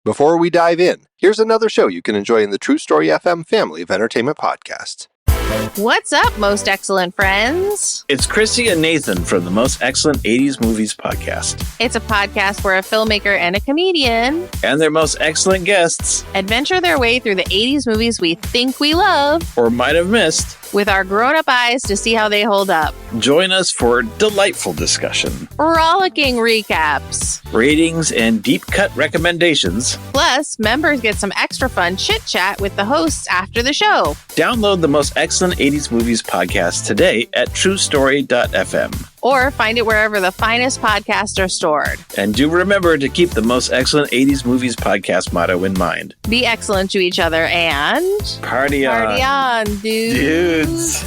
Before we dive in, here's another show you can enjoy in the True Story FM family of entertainment podcasts. What's up, most excellent friends? It's Chrissy and Nathan from the Most Excellent 80s Movies podcast. It's a podcast where a filmmaker and a comedian And their most excellent guests adventure their way through the 80s movies we think we love or might have missed. with our grown-up eyes to see how they hold up. Join us for delightful discussion, Rollicking recaps. ratings, and deep-cut recommendations. Plus, members get some extra fun chit-chat with the hosts after the show. Download the Most Excellent 80s Movies podcast today at truestory.fm. Or find it wherever the finest podcasts are stored. And do remember to keep the Most Excellent 80s Movies podcast motto in mind. Be excellent to each other and... Party on. Party on, dudes.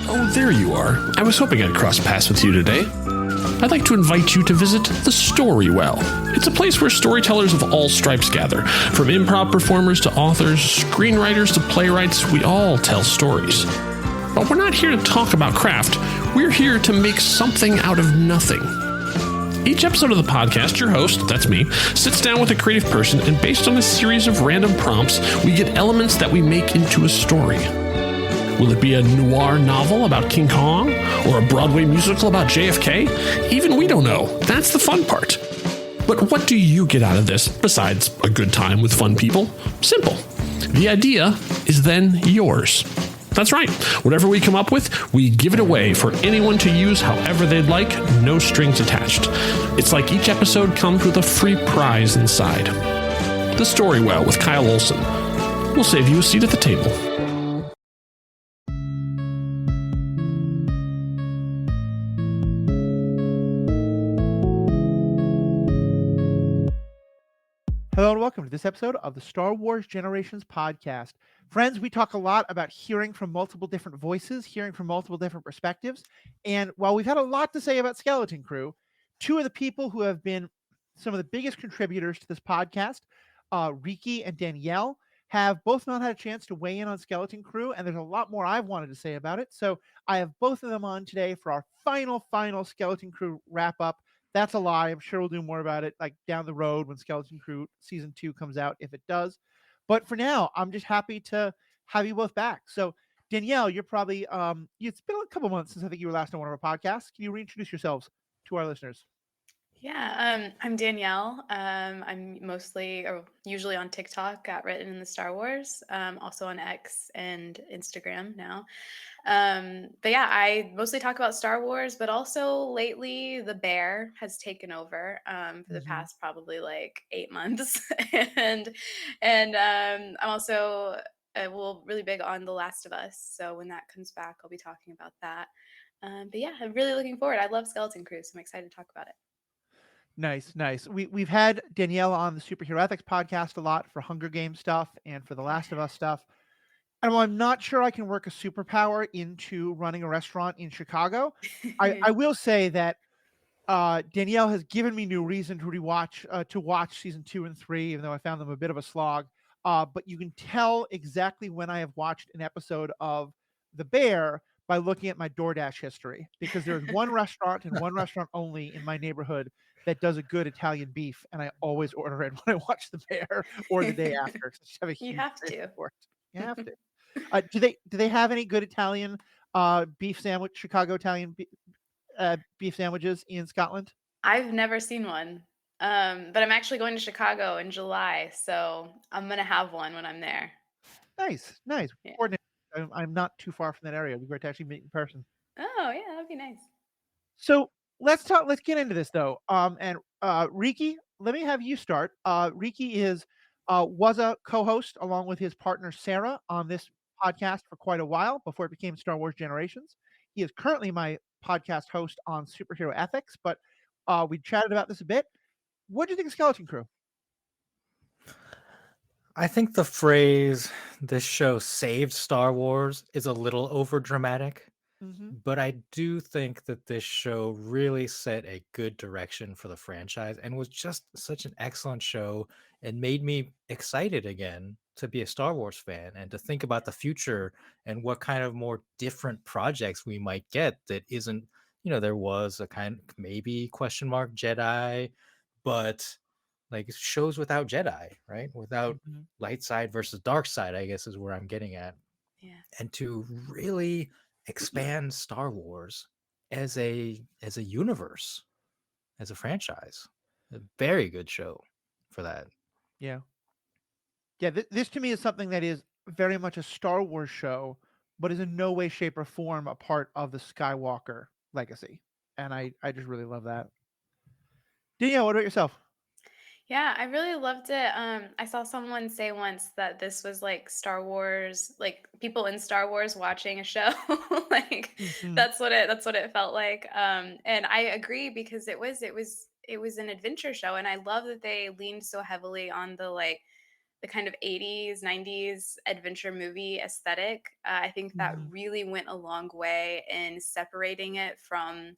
Oh, there you are. I was hoping I'd cross paths with you today. I'd like to invite you to visit the Storywell. It's a place where storytellers of all stripes gather. From improv performers to authors, screenwriters to playwrights, we all tell stories. But we're not here to talk about craft. We're here to make something out of nothing. Each episode of the podcast, your host, that's me, sits down with a creative person, and based on a series of random prompts, we get elements that we make into a story. Will it be a noir novel about King Kong? Or a Broadway musical about JFK? Even we don't know. That's the fun part. But what do you get out of this, besides a good time with fun people? Simple. The idea is then yours. That's right. Whatever we come up with, we give it away for anyone to use however they'd like, no strings attached. It's like each episode comes with a free prize inside. The Storywell with Kyle Olson. We'll save you a seat at the table. Hello and welcome to this episode of the Star Wars Generations podcast. Friends, we talk a lot about hearing from multiple different voices, hearing from multiple different perspectives. And while we've had a lot to say about Skeleton Crew, two of the people who have been some of the biggest contributors to this podcast, Riki and Danielle, have both not had a chance to weigh in on Skeleton Crew, and there's a lot more I've wanted to say about it. So I have both of them on today for our final Skeleton Crew wrap-up. That's a lie. I'm sure we'll do more about it like down the road when Skeleton Crew Season 2 comes out, if it does. But for now, I'm just happy to have you both back. So, Danielle, you're probably, it's been a couple months since I think you were last on one of our podcasts. Can you reintroduce yourselves to our listeners? Yeah, I'm Danielle. I'm mostly or usually on TikTok at Written in the Star Wars, also on X and Instagram now. But yeah, I mostly talk about Star Wars, but also lately the bear has taken over for the past probably like 8 months. and I'm also really big on The Last of Us. So when that comes back, I'll be talking about that. But yeah, I'm really looking forward. I love Skeleton Crew, so I'm excited to talk about it. Nice. We've had Danielle on the Superhero Ethics podcast a lot for Hunger Games stuff and for The Last of Us stuff. And while I'm not sure I can work a superpower into running a restaurant in Chicago, I will say that Danielle has given me new reason to watch season 2 and 3, even though I found them a bit of a slog. But you can tell exactly when I have watched an episode of The Bear by looking at my DoorDash history, because there's one restaurant and one restaurant only in my neighborhood that does a good Italian beef, and I always order it when I watch The Bear or the day after. You have to. You have to. Do they have any good Italian beef sandwich, Chicago Italian beef sandwiches in Scotland? I've never seen one, but I'm actually going to Chicago in July, so I'm gonna have one when I'm there. Nice. Yeah. I'm not too far from that area. It'd be great to actually meet in person. Oh yeah, that'd be nice. So let's get into this though. And Riki, let me have you start. Riki was a co-host along with his partner Sarah on this podcast for quite a while before it became Star Wars Generations. He is currently my podcast host on Superhero Ethics, but we chatted about this a bit. What do you think of Skeleton Crew? I think the phrase "this show saved Star Wars" is a little over dramatic, but I do think that this show really set a good direction for the franchise and was just such an excellent show and made me excited again to be a Star Wars fan and to think about the future and what kind of more different projects we might get that isn't, there was a kind maybe question mark Jedi, but like shows without Jedi, right? Without light side versus dark side, I guess is where I'm getting at. Yeah. And to really expand Star Wars as a universe, as a franchise. A very good show for that. Yeah. Yeah, this to me is something that is very much a Star Wars show, but is in no way, shape, or form a part of the Skywalker legacy. And I just really love that. Danielle, what about yourself? Yeah, I really loved it. I saw someone say once that this was like Star Wars, like people in Star Wars watching a show. Like Mhm. that's what it felt like. And I agree because it was an adventure show, and I love that they leaned so heavily on the kind of 80s, 90s adventure movie aesthetic. I think that Mhm. really went a long way in separating it from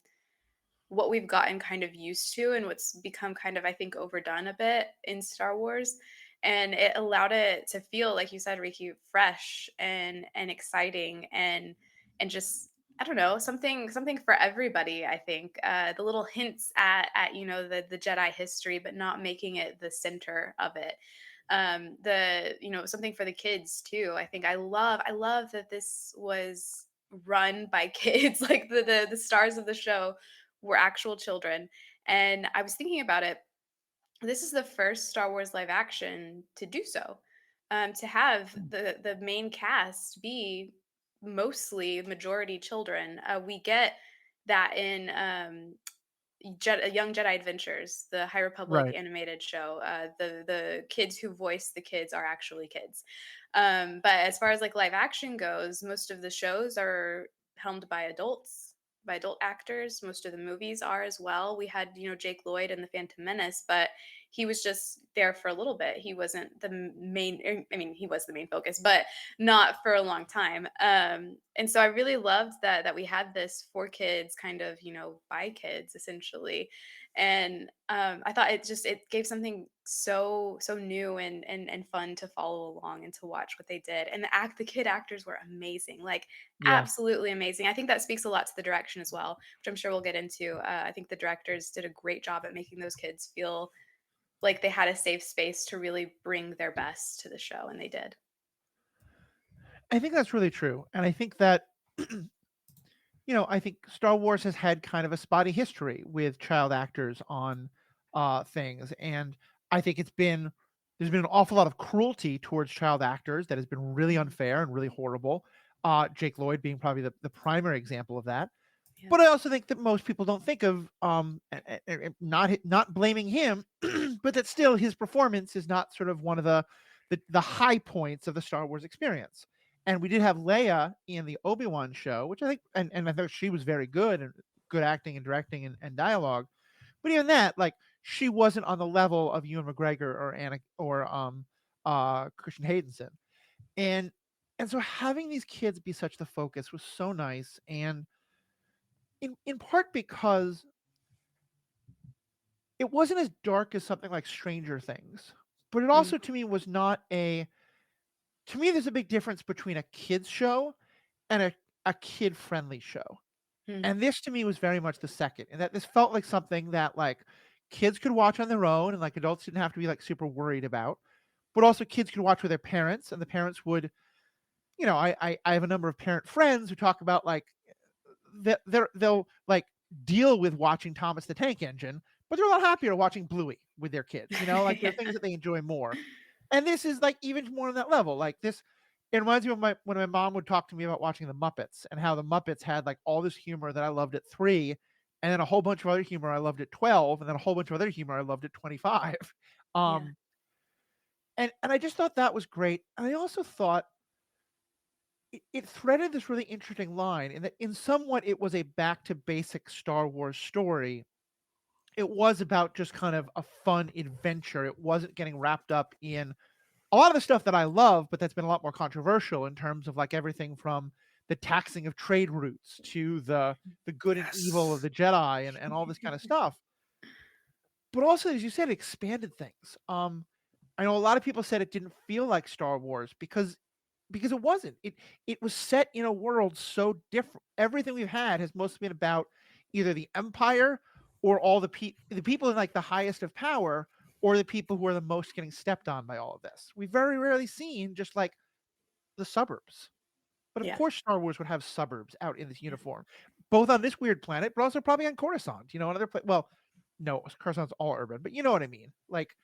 what we've gotten kind of used to and what's become kind of, I think, overdone a bit in Star Wars. And it allowed it to feel, like you said, Ricky, fresh and exciting and just I don't know, something for everybody. I think the little hints at the Jedi history, but not making it the center of it. The something for the kids too. I think I love that this was run by kids. Like the stars of the show were actual children. And I was thinking about it. This is the first Star Wars live action to do so. To have the main cast be mostly majority children. We get that in Young Jedi Adventures, the High Republic Right. animated show. The kids who voice the kids are actually kids. But as far as like live action goes, most of the shows are helmed by adult actors. Most of the movies are as well. We had Jake Lloyd in The Phantom Menace, but he was just there for a little bit. He wasn't the main. I mean, he was the main focus, but not for a long time. And so I really loved that we had this for kids, kind of by kids essentially, and I thought it gave something so new and fun to follow along and to watch what they did. And the kid actors were amazing, like Yeah. absolutely amazing. I think that speaks a lot to the direction as well, which I'm sure we'll get into. I think the directors did a great job at making those kids feel like they had a safe space to really bring their best to the show, and they did. I think that's really true. And I think that I think Star Wars has had kind of a spotty history with child actors on things, and I think there's been an awful lot of cruelty towards child actors that has been really Mhm. unfair and really horrible. Jake Lloyd being probably the primary example of that. Yeah. But I also think that most people don't think of not blaming him, but that still his performance is not sort of one of the high points of the Star Wars experience. And we did have Leia in the Obi-Wan show, which I think and I thought she was very good and good acting and directing and dialogue. But even that, like she wasn't on the level of Ewan McGregor or Anna or Christian Haydenson. And and so having these kids be such the focus was so nice. And in part because it wasn't as dark as something like Stranger Things, but it Mm. also to me was not a to me there's a big difference between a kids show and a kid friendly show. Mm. And this to me was very much the second. And that this felt like something that like kids could watch on their own and like adults didn't have to be like super worried about. But also kids could watch with their parents and the parents would, I have a number of parent friends who talk about like they'll like deal with watching Thomas the Tank Engine, but they're a lot happier watching Bluey with their kids. Like there are Yeah. things that they enjoy more. And this is like even more on that level. Like this, it reminds me of when my mom would talk to me about watching the Muppets and how the Muppets had like all this humor that I loved at 3, and then a whole bunch of other humor I loved at 12, and then a whole bunch of other humor I loved at 25. Yeah. Um, and I just thought that was great. And I also thought it threaded this really interesting line in that in somewhat it was a back to basic Star Wars story. It was about just kind of a fun adventure. It wasn't getting wrapped up in a lot of the stuff that I love, but that's been a lot more controversial in terms of like everything from the taxing of trade routes to the good and evil of Yes. the Jedi and all this kind of stuff. But also, as you said, expanded things. I know a lot of people said it didn't feel like Star Wars because it wasn't. It was set in a world so different. Everything we've had has mostly been about either the Empire or all the people in like the highest of power, or the people who are the most getting stepped on by all of this. We've very rarely seen just like the suburbs. But of Yeah. course, Star Wars would have suburbs out in this uniform, both on this weird planet, but also probably on Coruscant. Another place. Well, no, Coruscant's all urban, but you know what I mean. Like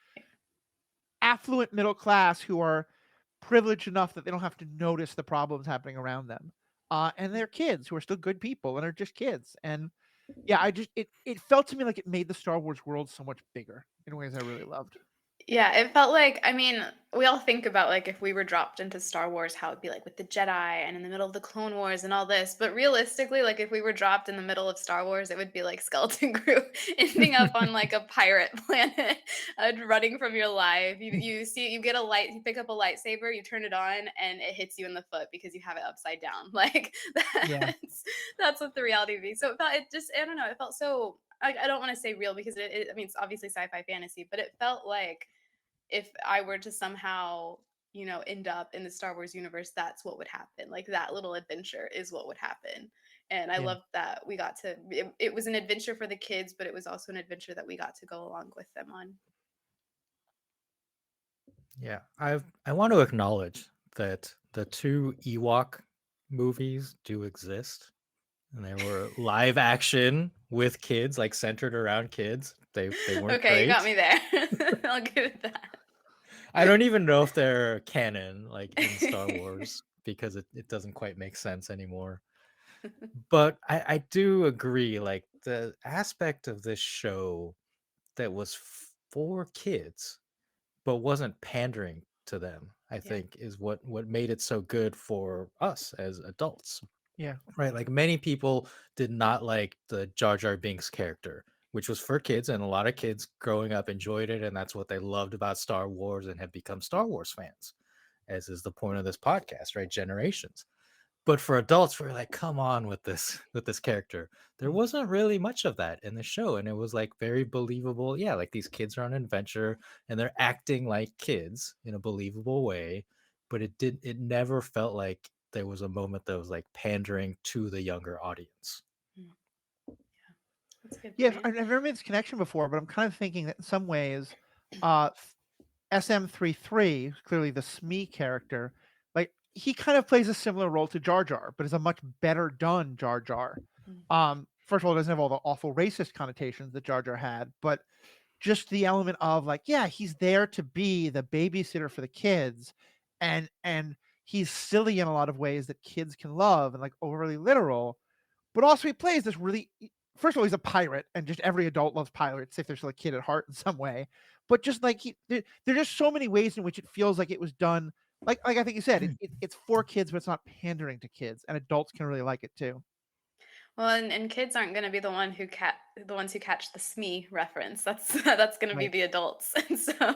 affluent middle class who are privileged enough that they don't have to notice the problems happening around them, and they're kids who are still good people and are just kids. And yeah, it felt to me like it made the Star Wars world so much bigger in ways I really loved. Yeah, it felt like, I mean, we all think about like if we were dropped into Star Wars, how it'd be like with the Jedi and in the middle of the Clone Wars and all this. But realistically, like if we were dropped in the middle of Star Wars, it would be like Skeleton Crew ending up on like a pirate planet, running from your life. You see, you get a light, you pick up a lightsaber, you turn it on, and it hits you in the foot because you have it upside down. Like Yeah. that's what the reality would be. So it just, I don't know, it felt so. I don't want to say real because I mean, it's obviously sci-fi fantasy, but it felt like if I were to somehow, end up in the Star Wars universe, that's what would happen. Like that little adventure is what would happen. And I Yeah. love that we got to, it was an adventure for the kids, but it was also an adventure that we got to go along with them on. Yeah, I want to acknowledge that the 2 Ewok movies do exist, and they were live action with kids, like centered around kids. They weren't Okay, you got great. me there. I'll give it that. I don't even know if they're canon, like in Star Wars, because it doesn't quite make sense anymore. But I do agree, like the aspect of this show that was for kids but wasn't pandering to them, I think is what made it so good for us as adults. Yeah. Right, like many people did not like the Jar Jar Binks character, which was for kids, and a lot of kids growing up enjoyed it, and that's what they loved about Star Wars and have become Star Wars fans, as is the point of this podcast, right? Generations. But for adults, we're like, come on with this character. There wasn't really much of that in the show, and it was like very believable. Yeah, like these kids are on an adventure and they're acting like kids in a believable way, but it never felt like there was a moment that was like pandering to the younger audience. That's a good Yeah, point. I've never made this connection before, but I'm kind of thinking that in some ways, SM33, clearly the Smee character, like he kind of plays a similar role to Jar Jar, but is a much better done Jar Jar. First of all, it doesn't have all the awful racist connotations that Jar Jar had, but just the element of like, yeah, he's there to be the babysitter for the kids, and he's silly in a lot of ways that kids can love and like overly literal, but also he plays this really. First of all, he's a pirate, and just every adult loves pirates if they're still a kid at heart in some way. But just like there are just so many ways in which it feels like it was done. Like I think you said, it's for kids, but it's not pandering to kids, and adults can really like it too. Well, and kids aren't going to be the ones who catch the Smee reference. That's going to be Right. the adults. And so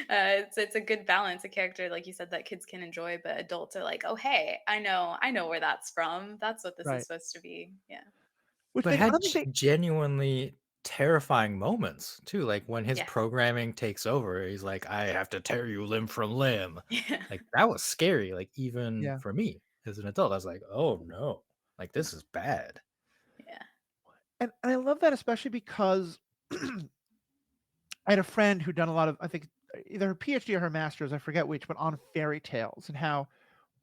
it's a good balance, a character like you said that kids can enjoy, but adults are like, oh hey, I know where that's from. That's what this is Right. supposed to be. Yeah. Which But I had don't think they. genuinely terrifying moments too, like when his Yeah. programming takes over, he's like, I have to tear you limb from limb. Yeah. Like that was scary, like even Yeah. for me as an adult. I was like, oh no, like this is bad. Yeah. And I love that, especially because I had a friend who'd done a lot of, I think, either her PhD or her master's, I forget which, but on fairy tales, and how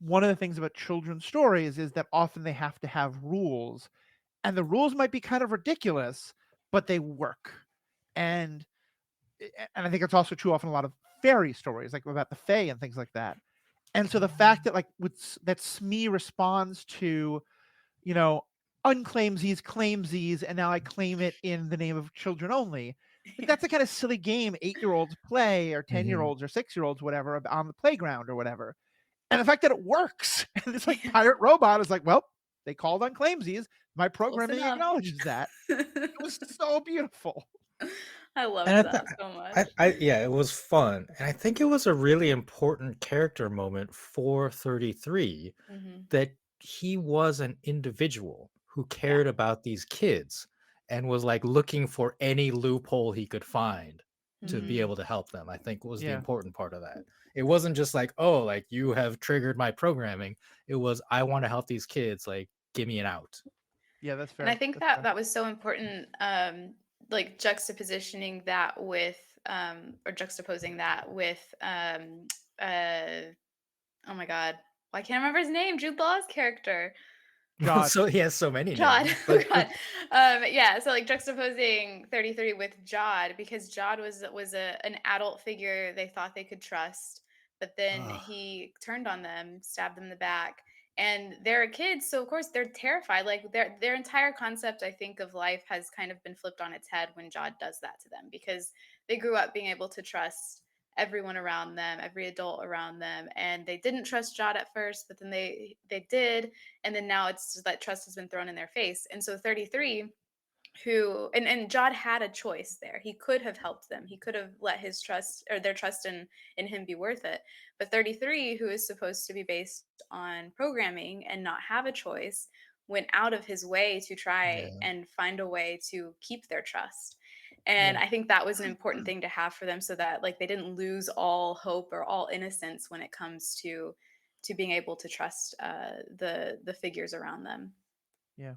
one of the things about children's stories is that often they have to have rules, and the rules might be kind of ridiculous, but they work. And I think it's also true often a lot of fairy stories, like about the fae and things like that. And so the fact that like that Smee responds to, you know, unclaimsies, claimsies, and now I claim it in the name of children only. Like that's the kind of silly game 8-year-olds play, or 10-year-olds or 6-year-olds, whatever, on the playground or whatever. And the fact that it works, and this like pirate robot is like, well, they called unclaimsies. My programming enough. acknowledges that. It was so beautiful. I loved And that so much. yeah, it was fun. And I think it was a really important character moment for 33 that he was an individual who cared about these kids and was like looking for any loophole he could find to be able to help them. I think was the Yeah. important part of that. It wasn't just like, oh, like you have triggered my programming. It was, I want to help these kids, like give me an out. Yeah, that's fair. And I think That's that fair. that was so important, like juxtapositioning that with, or juxtaposing that with, uh, oh my God, why can't I remember his name? Jude Law's character. Well, Jod. so he has so many Jod. names, Oh but God. Yeah. So like juxtaposing 33 with Jod, because Jod was an adult figure they thought they could trust, but then ugh, he turned on them, stabbed them in the back. And they're kids, so of course they're terrified. Like their entire concept, I think, of life has kind of been flipped on its head when Jod does that to them, because they grew up being able to trust everyone around them, every adult around them, and they didn't trust Jod at first, but then they did, and then now it's just that trust has been thrown in their face. And so 33, who and Jod had a choice there. He could have helped them. He could have let his trust, or their trust in him, be worth it. But 33, who is supposed to be based on programming and not have a choice, went out of his way to try yeah, and find a way to keep their trust. And Yeah. I think that was an important thing to have for them, so that like they didn't lose all hope or all innocence when it comes to being able to trust the figures around them. Yeah.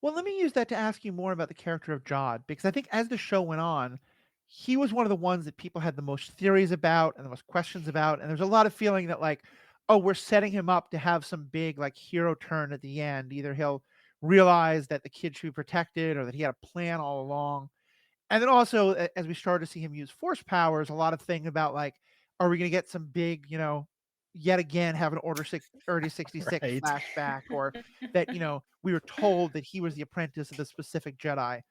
Well, let me use that to ask you more about the character of Jod, because I think as the show went on, he was one of the ones that people had the most theories about and the most questions about. And there's a lot of feeling that, like, oh, we're setting him up to have some big, like, hero turn at the end. Either he'll realize that the kid should be protected, or that he had a plan all along. And then also, as we started to see him use force powers, a lot of thing about, like, are we going to get some big, yet again have an Order 66 right. flashback, or that we were told that he was the apprentice of the specific Jedi.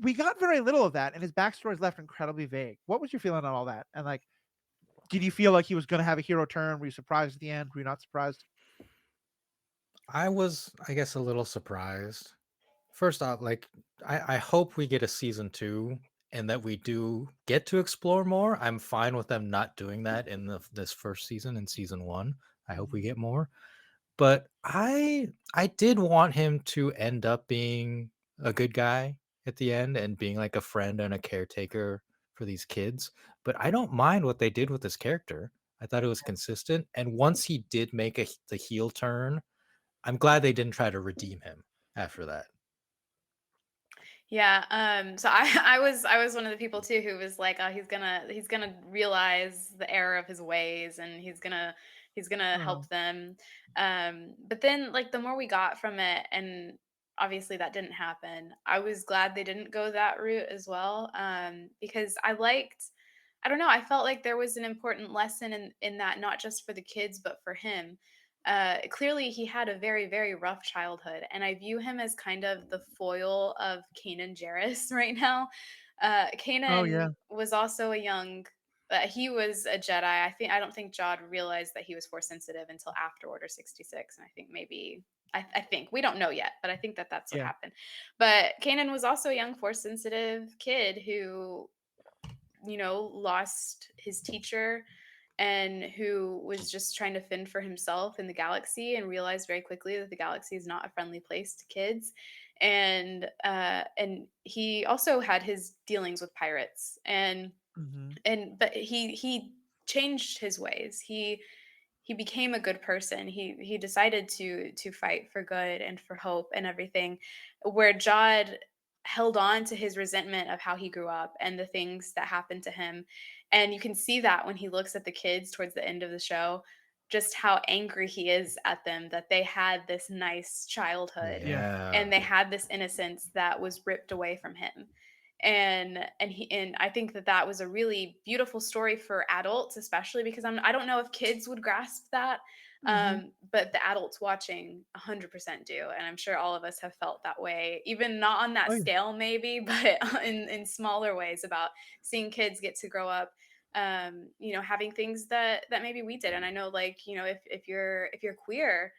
We got very little of that, and his backstory is left incredibly vague. What was your feeling on all that? And, like, did you feel like he was going to have a hero turn? Were you surprised at the end? Were you not surprised? I was, I guess, a little surprised. First off, like, I hope we get a season 2 and that we do get to explore more. I'm fine with them not doing that in this first season, in season 1. I hope we Mhm. get more. But I did want him to end up being a good guy at the end and being like a friend and a caretaker for these kids. But I don't mind what they did with this character. I thought it was consistent. And once he did make the heel turn, I'm glad they didn't try to redeem him after that. Yeah, so I was one of the people too who was like, oh, he's gonna realize the error of his ways, and he's gonna Oh, help them. But then like the more we got from it, and obviously that didn't happen, I was glad they didn't go that route as well. Because I don't know, I felt like there was an important lesson in that, not just for the kids but for him. Clearly he had a very, very rough childhood, and I view him as kind of the foil of Kanan Jarrus right now. oh yeah, Kanan was also a young, he was a Jedi. I don't think Jod realized that he was force sensitive until after Order 66, and I think maybe I think we don't know yet, but I think that that's what yeah. happened. But Kanan was also a young force sensitive kid who, lost his teacher, and who was just trying to fend for himself in the galaxy, and realized very quickly that the galaxy is not a friendly place to kids. And he also had his dealings with pirates, Hmm. but he changed his ways. He became a good person. He decided to fight for good and for hope and everything, where Jod held on to his resentment of how he grew up and the things that happened to him. And you can see that when he looks at the kids towards the end of the show, just how angry he is at them, that they had this nice childhood Yeah. Yeah. and they had this innocence that was ripped away from him. And I think that was a really beautiful story for adults, especially because I don't know if kids would grasp that. Hmm. But the adults watching 100% do, and I'm sure all of us have felt that way, even not on that Oh yeah. scale maybe, but in smaller ways, about seeing kids get to grow up, having things that maybe we did. And I know, like, if you're queer,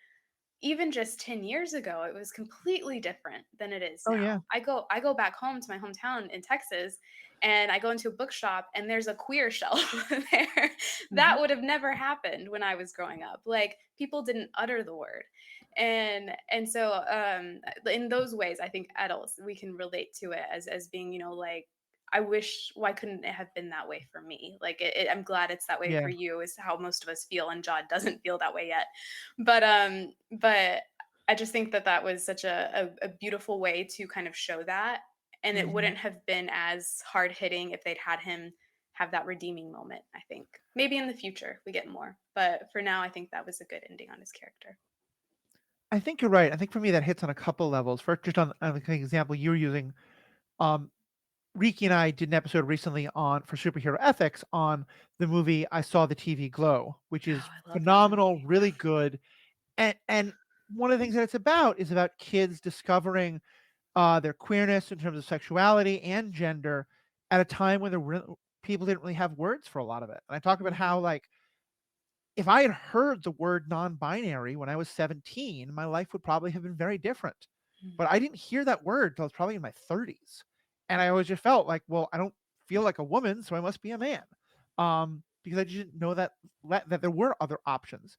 even just 10 years ago, it was completely different than it is Oh yeah. now. I go back home to my hometown in Texas, and I go into a bookshop and there's a queer shelf there. Hmm. That would have never happened when I was growing up. Like, people didn't utter the word. And so in those ways, I think adults, we can relate to it as being, like, I wish, why couldn't it have been that way for me? Like, I'm glad it's that way Yeah. for you, is how most of us feel, and Jod doesn't feel that way yet. But I just think that was such a beautiful way to kind of show that, and it wouldn't have been as hard hitting if they'd had him have that redeeming moment. I think maybe in the future we get more, but for now, I think that was a good ending on his character. I think you're right. I think for me that hits on a couple levels. First, just on the example you're using, um, Riki and I did an episode recently on for superhero ethics on the movie I Saw the TV Glow, which Oh, is I love that phenomenal, movie. really good. And one of the things that it's about is about kids discovering their queerness in terms of sexuality and gender at a time when people didn't really have words for a lot of it. And I talk about how, like, if I had heard the word non-binary when I was 17, my life would probably have been very different. But I didn't hear that word till I was probably in my 30s. And I always just felt like, well, I don't feel like a woman, so I must be a man. Because I just didn't know that there were other options.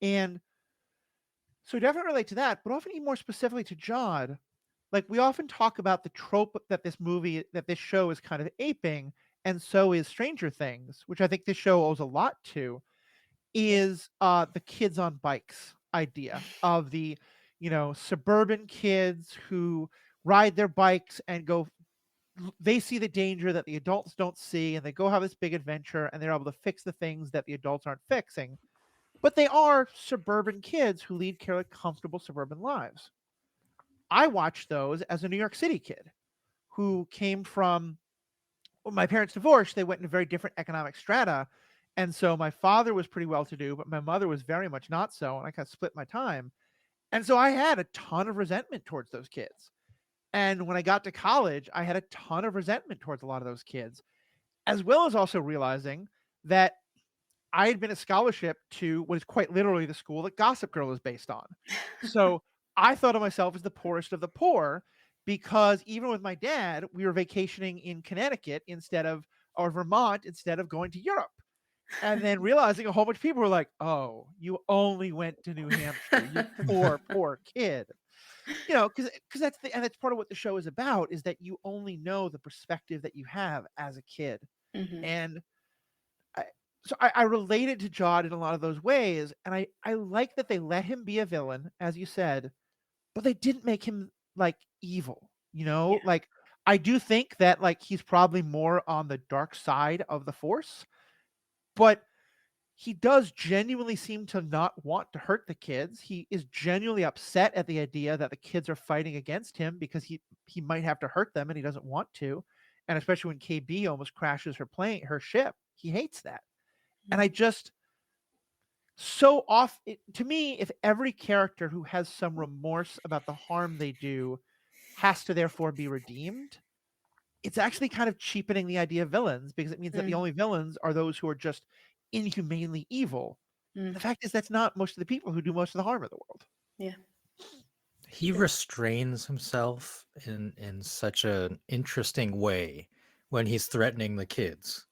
And so definitely relate to that, but often even more specifically to Jod, like we often talk about the trope that this show is kind of aping, and so is Stranger Things, which I think this show owes a lot to, is the kids on bikes idea of the, suburban kids who ride their bikes and they see the danger that the adults don't see, and they go have this big adventure, and they're able to fix the things that the adults aren't fixing. But they are suburban kids who lead comfortable suburban lives. I watched those as a New York City kid who came from, well, my parents divorced. They went into very different economic strata. And so my father was pretty well to do, but my mother was very much not so. And I kind of split my time. And so I had a ton of resentment towards those kids. And when I got to college, I had a ton of resentment towards a lot of those kids, as well as also realizing that I had been a scholarship to what is quite literally the school that Gossip Girl is based on. So I thought of myself as the poorest of the poor because even with my dad, we were vacationing in Connecticut or Vermont instead of going to Europe. And then realizing a whole bunch of people were like, oh, you only went to New Hampshire, you poor, poor kid. Because that's part of what the show is about, is that you only know the perspective that you have as a kid. And I related to Jod in a lot of those ways, and I like that they let him be a villain, as you said, but they didn't make him like evil. Like I do think that like he's probably more on the dark side of the Force, but he does genuinely seem to not want to hurt the kids. He is genuinely upset at the idea that the kids are fighting against him because he might have to hurt them and he doesn't want to. And especially when KB almost crashes her ship, he hates that. And I just to me, if every character who has some remorse about the harm they do has to therefore be redeemed, it's actually kind of cheapening the idea of villains, because it means that the only villains are those who are just inhumanely evil. The fact is that's not most of the people who do most of the harm in the world. Yeah. He restrains himself in such an interesting way when he's threatening the kids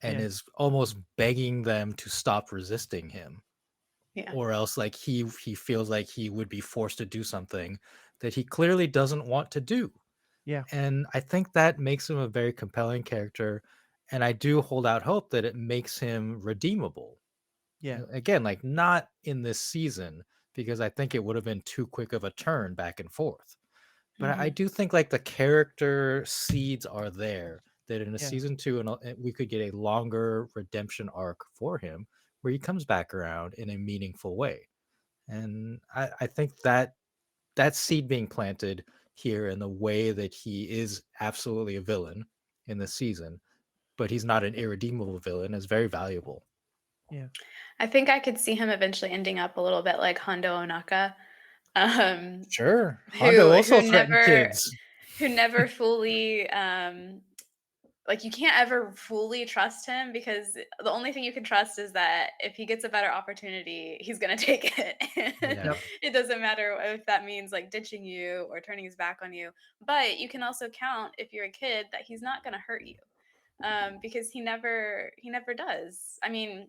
and is almost begging them to stop resisting him. Yeah. Or else like he feels like he would be forced to do something that he clearly doesn't want to do. Yeah. And I think that makes him a very compelling character, and I do hold out hope that it makes him redeemable. Yeah. Again, like not in this season, because I think it would have been too quick of a turn back and forth. But I do think like the character seeds are there, that in a season 2 and we could get a longer redemption arc for him where he comes back around in a meaningful way. And I think that seed being planted here in the way that he is absolutely a villain in this season, but he's not an irredeemable villain, is very valuable. Yeah. I think I could see him eventually ending up a little bit like Hondo Onaka. Sure. Hondo also threatened kids. Who never fully like you can't ever fully trust him, because the only thing you can trust is that if he gets a better opportunity, he's going to take it. It doesn't matter if that means like ditching you or turning his back on you. But you can also count, if you're a kid, that he's not going to hurt you, because he never does. I mean,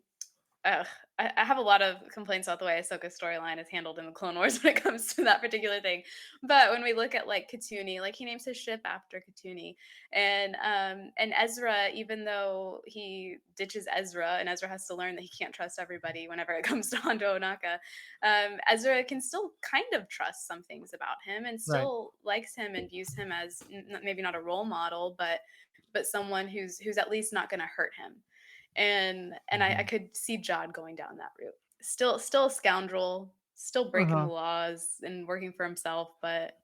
ugh, I have a lot of complaints about the way Ahsoka's storyline is handled in the Clone Wars when it comes to that particular thing. But when we look at like Katuni, like he names his ship after Katuni, and Ezra, even though he ditches Ezra, and Ezra has to learn that he can't trust everybody whenever it comes to Hondo Onaka, Ezra can still kind of trust some things about him and Right. still likes him and views him as maybe not a role model, but someone who's at least not going to hurt him. And I could see Jod going down that route. Still a scoundrel, still breaking the Uh-huh. laws and working for himself, but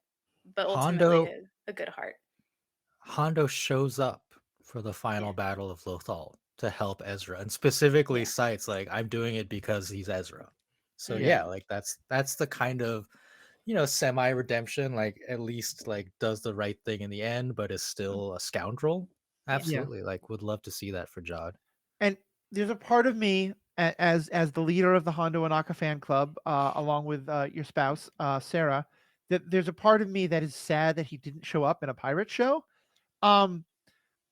ultimately Hondo a good heart. Hondo shows up for the final Yeah. battle of Lothal to help Ezra, and specifically Yeah. cites like I'm doing it because he's Ezra. So Yeah. yeah, like that's the kind of semi redemption, like at least like does the right thing in the end, but is still a scoundrel. Yeah. Yeah. Absolutely, like would love to see that for Jod. And there's a part of me as the leader of the Hondo Anaka fan club, along with your spouse, Sarah, that there's a part of me that is sad that he didn't show up in a pirate show. Um,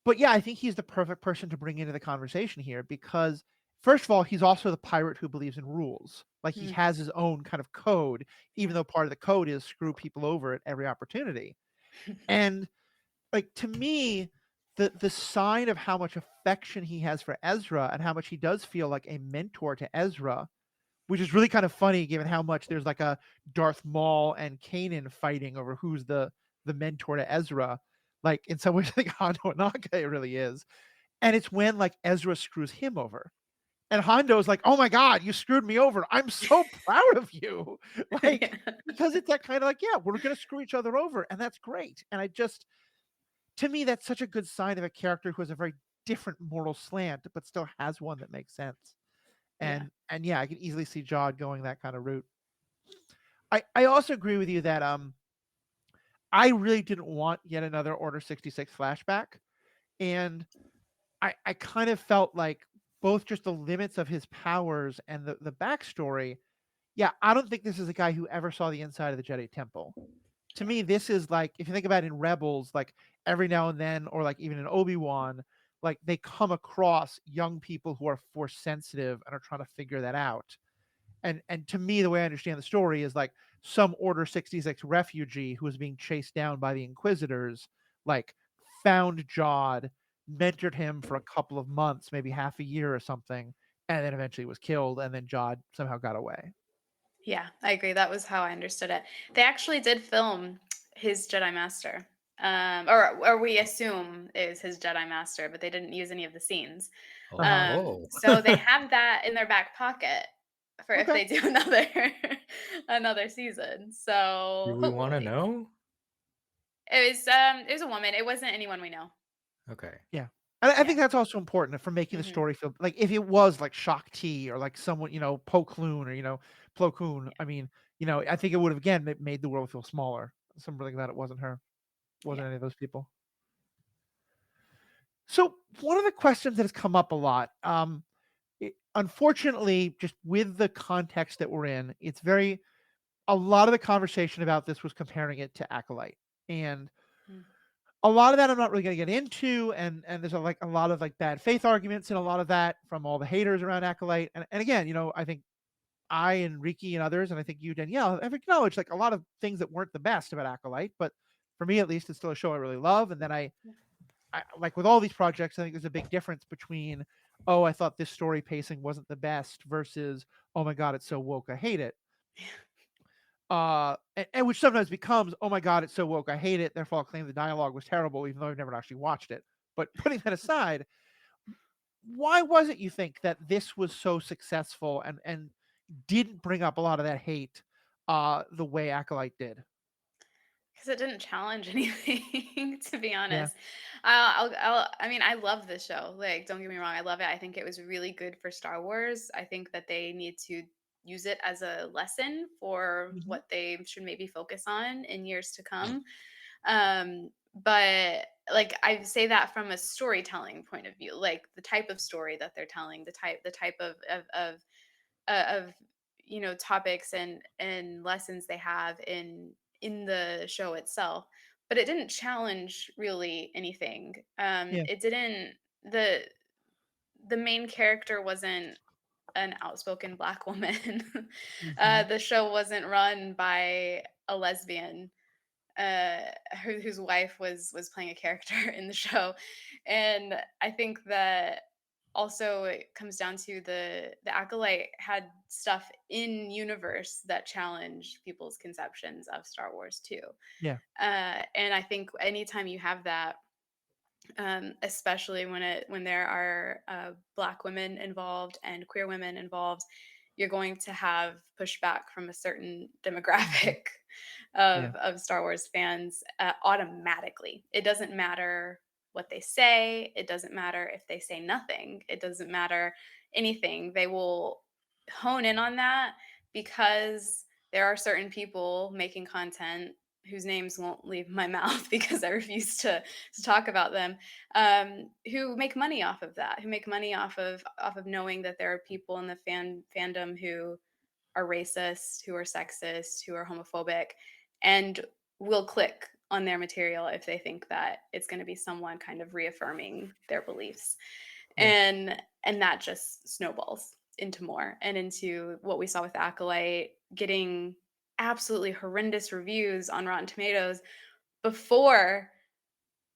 but yeah, I think he's the perfect person to bring into the conversation here because, first of all, he's also the pirate who believes in rules. Like he Mhm. has his own kind of code, even Yeah. though part of the code is screw people over at every opportunity. And like to me, the sign of how much affection he has for Ezra and how much he does feel like a mentor to Ezra, which is really kind of funny given how much there's like a Darth Maul and Kanan fighting over who's the mentor to Ezra. Like in some ways, I think Hondo Naka it really is. And it's when like Ezra screws him over. And Hondo's like, oh my God, you screwed me over. I'm so proud of you. Like, Yeah. because it's that kind of like, yeah, we're gonna screw each other over, and that's great. And I just to me, that's such a good sign of a character who has a very different moral slant, but still has one that makes sense. Yeah. And yeah, I can easily see Jod going that kind of route. I also agree with you that I really didn't want yet another Order 66 flashback. And I kind of felt like both just the limits of his powers and the backstory. Yeah, I don't think this is a guy who ever saw the inside of the Jedi Temple. To Yeah. me, this is like if you think about it in Rebels, like every now and then, or like even in Obi-Wan, like they come across young people who are force sensitive and are trying to figure that out. And to me, the way I understand the story is like some Order 66 refugee who was being chased down by the Inquisitors, like found Jod, mentored him for a couple of months, maybe half a year or something, and then eventually was killed, and then Jod somehow got away. Yeah, I agree. That was how I understood it. They actually did film his Jedi Master. Or we assume is his Jedi Master, but they didn't use any of the scenes. Uh-huh. Oh, So they have that in their back pocket for if Okay. they do another another season. do So we want to hopefully. know? It was a woman. It wasn't anyone we know. Okay. Yeah. And I Yeah. think that's also important for making the Hmm. story feel like if it was like Shock T or like someone, Plo Koon or, Plo Koon, Yeah. I mean, I think it would have again made the world feel smaller. Something like that. It wasn't her, Yeah. wasn't any of those people. So one of the questions that has come up a lot, unfortunately, just with the context that we're in, a lot of the conversation about this was comparing it to Acolyte. And Mm. a lot of that I'm not really going to get into, and there's like a lot of like bad faith arguments and a lot of that from all the haters around Acolyte. And again, I think I and Riki and others, and I think you, Danielle, have acknowledged like a lot of things that weren't the best about Acolyte, but for me at least, it's still a show I really love. And then I like with all these projects, I think there's a big difference between, oh, I thought this story pacing wasn't the best versus, oh my God, it's so woke, I hate it. And which sometimes becomes, oh my God, it's so woke, I hate it. Therefore, I'll claim the dialogue was terrible, even though I've never actually watched it. But putting that aside, why was it you think that this was so successful and didn't bring up a lot of that hate the way Acolyte did? Because it didn't challenge anything, to be Yeah. honest. I mean, I love this show. Like, don't get me wrong, I love it. I think it was really good for Star Wars. I think that they need to use it as a lesson for Hmm. what they should maybe focus on in years to come. But like, I say that from a storytelling point of view, like the type of story that they're telling, the type of topics and lessons they have in the show itself, but it didn't challenge really anything. Yeah. It didn't the main character wasn't an outspoken Black woman. Mhm. The show wasn't run by a lesbian whose wife was playing a character in the show. And I think that also it comes down to the Acolyte had stuff in universe that challenged people's conceptions of Star Wars too. Yeah. And I think anytime you have that, especially when there are Black women involved and queer women involved, you're going to have pushback from a certain Mhm. demographic Yeah. of Star Wars fans automatically. It doesn't matter what they say. It doesn't matter if they say nothing. It doesn't matter anything. They will hone in on that because there are certain people making content whose names won't leave my mouth because I refuse to talk about them, who make money off of that, who make money off of knowing that there are people in the fandom who are racist, who are sexist, who are homophobic, and will click on their material if they think that it's going to be someone kind of reaffirming their beliefs. Yeah. And that just snowballs into more and into what we saw with Acolyte getting absolutely horrendous reviews on Rotten Tomatoes before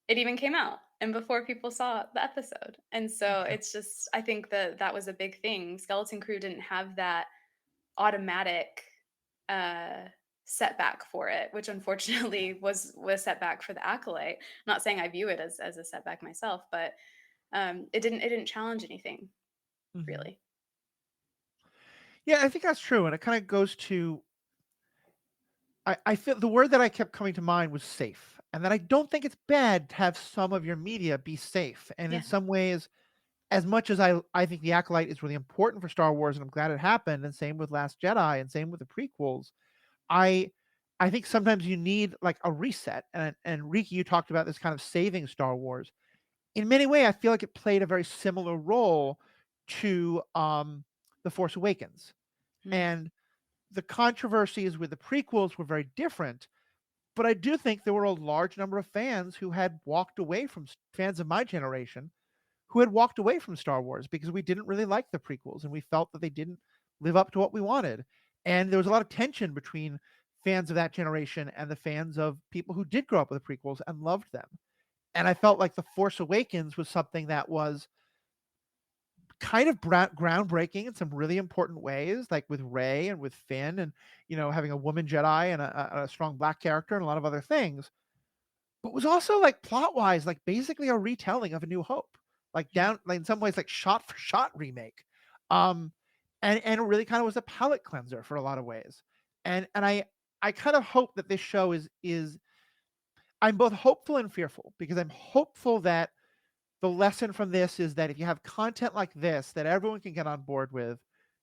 it even came out and before people saw the episode. And so Yeah. it's just, I think that that was a big thing. Skeleton Crew didn't have that automatic uh setback for it, which unfortunately was setback for the Acolyte. I'm not saying I view it as a setback myself, but it didn't challenge anything Mhm. really. Yeah, I think that's true, and it kinda goes to I feel the word that I kept coming to mind was safe, and that I don't think it's bad to have some of your media be safe, and in Yeah. some ways, as much as I think The Acolyte is really important for Star Wars, and I'm glad it happened, and same with Last Jedi, and same with the prequels, I I think sometimes you need, like, a reset, and Riki, you talked about this kind of saving Star Wars. In many way, I feel like it played a very similar role to, The Force Awakens, Mm. and the controversies with the prequels were very different, but I do think there were a large number of fans who had walked away from fans of my generation who had walked away from Star Wars because we didn't really like the prequels and we felt that they didn't live up to what we wanted. And there was a lot of tension between fans of that generation and the fans of people who did grow up with the prequels and loved them. And I felt like The Force Awakens was something that was kind of groundbreaking in some really important ways, like with Rey and with Finn, and having a woman Jedi and a strong black character and a lot of other things. But was also like plot wise, like basically a retelling of A New Hope, like Yeah. down like in some ways like shot for shot remake. Um, and it really kind of was a palate cleanser for a lot of ways. And I kind of hope that this show is I'm both hopeful and fearful because I'm hopeful that the lesson from this is that if you have content like this that everyone can get on board with,